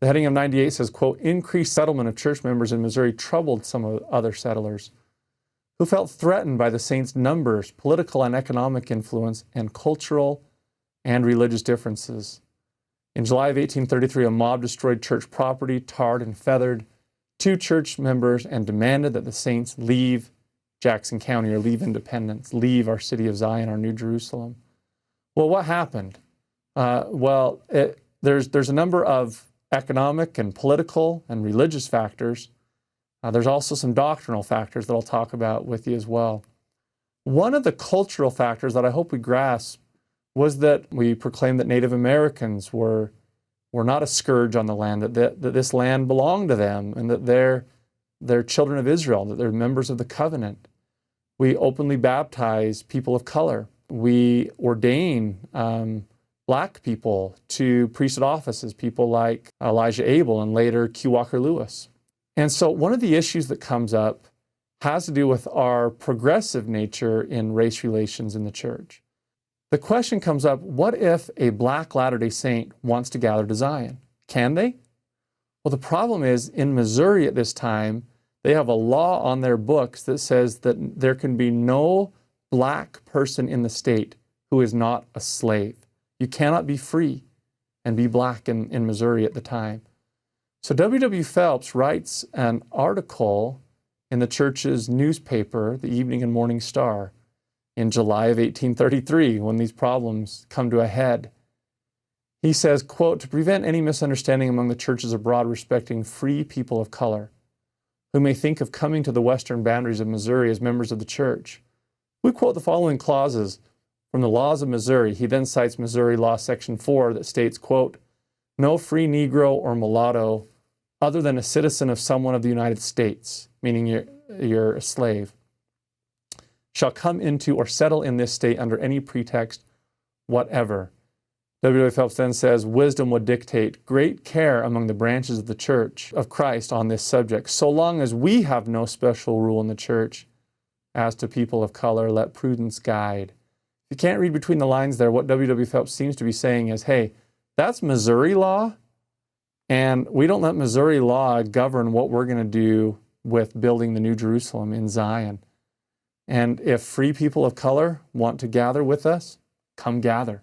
The heading of 98 says, quote, increased settlement of church members in Missouri troubled some of the other settlers who felt threatened by the saints' numbers, political and economic influence, and cultural and religious differences. In July of 1833, a mob destroyed church property, tarred and feathered 2 church members, and demanded that the saints leave Jackson County, or leave Independence, leave our city of Zion, our New Jerusalem. Well, what happened? There's a number of economic and political and religious factors. There's also some doctrinal factors that I'll talk about with you as well. One of the cultural factors that I hope we grasp was that we proclaimed that Native Americans were not a scourge on the land, that this land belonged to them, and that they're children of Israel, that they're members of the covenant. We openly baptize people of color. We ordain black people to priesthood offices, people like Elijah Abel and later Q. Walker Lewis. And so one of the issues that comes up has to do with our progressive nature in race relations in the church. The question comes up, what if a black Latter-day Saint wants to gather to Zion? Can they? Well, the problem is, in Missouri at this time, they have a law on their books that says that there can be no black person in the state who is not a slave. You cannot be free and be black in Missouri at the time. So W.W. Phelps writes an article in the church's newspaper, the Evening and Morning Star, in July of 1833, when these problems come to a head. He says, quote, to prevent any misunderstanding among the churches abroad respecting free people of color, who may think of coming to the western boundaries of Missouri as members of the church, we quote the following clauses from the laws of Missouri. He then cites Missouri Law Section 4 that states, quote, no free Negro or mulatto other than a citizen of someone of the United States, meaning you're a slave, shall come into or settle in this state under any pretext whatever. W.W. Phelps then says, wisdom would dictate great care among the branches of the Church of Christ on this subject. So long as we have no special rule in the church as to people of color, let prudence guide. If you can't read between the lines there, what W.W. Phelps seems to be saying is, hey, that's Missouri law, and we don't let Missouri law govern what we're going to do with building the New Jerusalem in Zion. And if free people of color want to gather with us, come gather.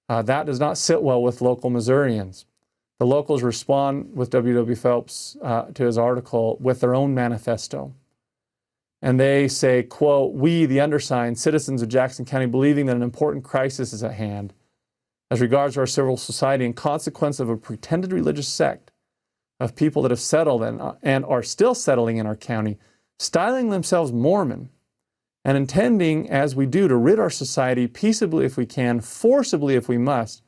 That does not sit well with local Missourians. The locals respond with W.W. Phelps to his article with their own manifesto. And they say, quote, we, the undersigned, citizens of Jackson County, believing that an important crisis is at hand as regards our civil society in consequence of a pretended religious sect of people that have settled and are still settling in our county, styling themselves Mormon, and intending, as we do, to rid our society peaceably if we can, forcibly if we must,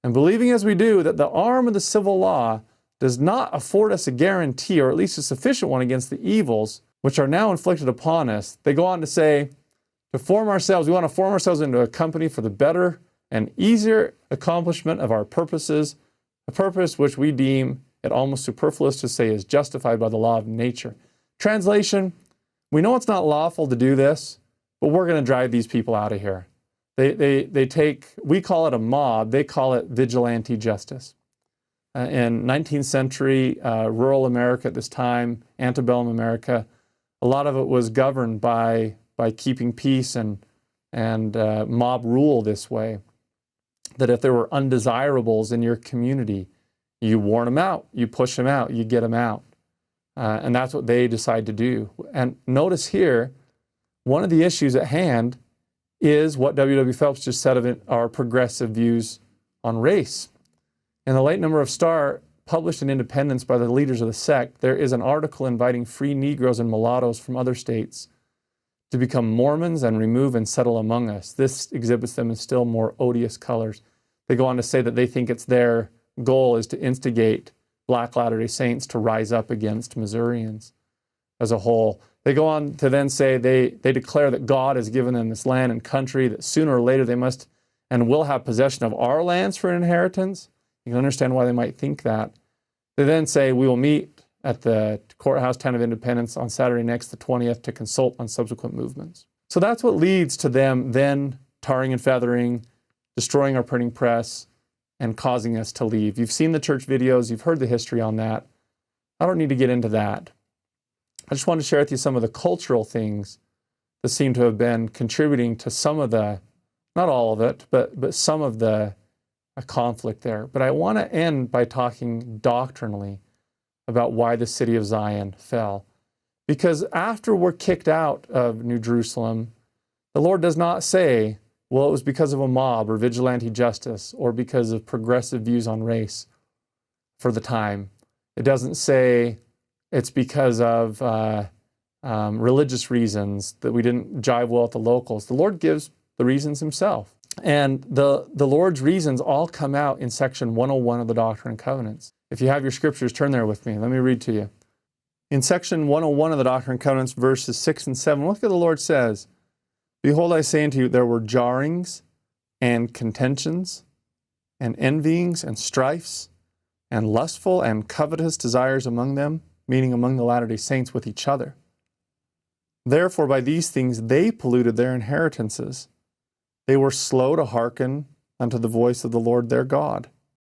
and believing as we do that the arm of the civil law does not afford us a guarantee, or at least a sufficient one, against the evils which are now inflicted upon us, they go on to say, we want to form ourselves into a company for the better and easier accomplishment of our purposes, a purpose which we deem it almost superfluous to say is justified by the law of nature. Translation, we know it's not lawful to do this, but we're going to drive these people out of here. We call it a mob, they call it vigilante justice. In 19th century rural America at this time, antebellum America, a lot of it was governed by keeping peace and mob rule this way. That if there were undesirables in your community, you warn them out, you push them out, you get them out. And that's what they decide to do. And notice here, one of the issues at hand is what W.W. Phelps just said of our progressive views on race. In the late number of Star, published in Independence by the leaders of the sect, there is an article inviting free Negroes and mulattoes from other states to become Mormons and remove and settle among us. This exhibits them in still more odious colors. They go on to say that they think it's their goal is to instigate Black Latter-day Saints to rise up against Missourians as a whole. They go on to then say they declare that God has given them this land and country, that sooner or later they must and will have possession of our lands for an inheritance. You can understand why they might think that. They then say, we will meet at the Courthouse Town of Independence on Saturday next, the 20th, to consult on subsequent movements. So that's what leads to them then tarring and feathering, destroying our printing press, and causing us to leave. You've seen the church videos, you've heard the history on that. I don't need to get into that. I just want to share with you some of the cultural things that seem to have been contributing to some of the, not all of it, but some of the conflict there. But I want to end by talking doctrinally about why the city of Zion fell. Because after we're kicked out of New Jerusalem, the Lord does not say, well, it was because of a mob or vigilante justice or because of progressive views on race for the time. It doesn't say it's because of religious reasons that we didn't jive well with the locals. The Lord gives the reasons himself. And the Lord's reasons all come out in section 101 of the Doctrine and Covenants. If you have your scriptures, turn there with me. Let me read to you. In section 101 of the Doctrine and Covenants, verses 6 and 7, look what the Lord says. Behold, I say unto you, there were jarrings and contentions and envyings and strifes and lustful and covetous desires among them, meaning among the Latter-day Saints with each other. Therefore, by these things they polluted their inheritances. They were slow to hearken unto the voice of the Lord their God,